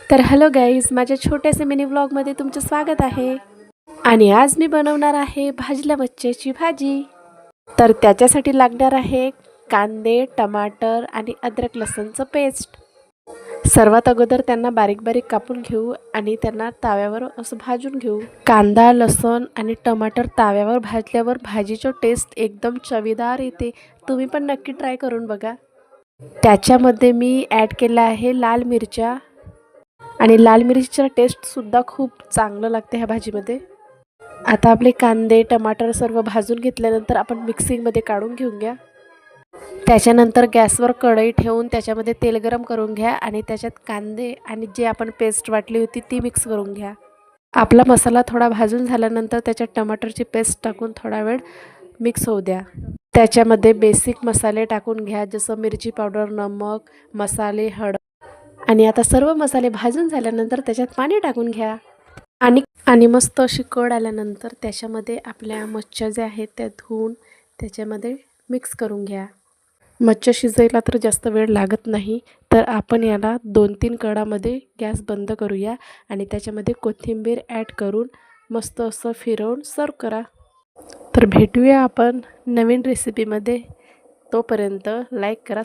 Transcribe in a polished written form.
तर hello guys, माझ्या छोट्याशा मिनी व्लॉगमध्ये तुमचं स्वागत आहे. आणि आज मी बनवणार आहे भाजल्या मच्छ्याची भाजी. तर त्याच्यासाठी लागणार आहे कांदे, टमाटर आणि अद्रक लसूणचं पेस्ट. सर्वात अगोदर त्यांना बारीक बारीक कापून घेऊ आणि त्यांना ताव्यावर असं भाजून घेऊ. कांदा, लसूण आणि टमाटर ताव्यावर भाजल्यावर भाजीची टेस्ट एकदम चवीदार येते. तुम्ही पण नक्की ट्राय करून बघा. त्याच्यामध्ये मी ॲड केला आहे लाल मिरच्या आणि लाल मिरचीचा टेस्टसुद्धा खूप चांगलं लागते ह्या भाजीमध्ये. आता आपले कांदे, टमाटर सर्व भाजून घेतल्यानंतर आपण मिक्सिंगमध्ये काढून घेऊन घ्या. त्याच्यानंतर गॅसवर कढई ठेवून त्याच्यामध्ये तेल गरम करून घ्या आणि त्याच्यात कांदे आणि जे आपण पेस्ट वाटली होती ती मिक्स करून घ्या. आपला मसाला थोडा भाजून झाल्यानंतर त्याच्यात टमाटरची पेस्ट टाकून थोडा वेळ मिक्स होऊ द्या. त्याच्यामध्ये बेसिक मसाले टाकून घ्या, जसं मिरची पावडर, नमक, मसाले, हळद. आणि आता सर्व मसाले भाजून झाल्यानंतर त्याच्यात पाणी टाकून घ्या आणि मस्त अशी कढ आल्यानंतर त्याच्यामध्ये आपल्या मच्छ्या ज्या आहेत त्या धुवून त्याच्यामध्ये मिक्स करून घ्या. मच्छ्या शिजायला तर जास्त वेळ लागत नाही, तर आपण याला 2-3 कढामध्ये गॅस बंद करूया आणि त्याच्यामध्ये कोथिंबीर ॲड करून मस्त असं फिरवून सर्व करा. तर भेटूया आपण नवीन रेसिपीमध्ये. तोपर्यंत लाईक करा.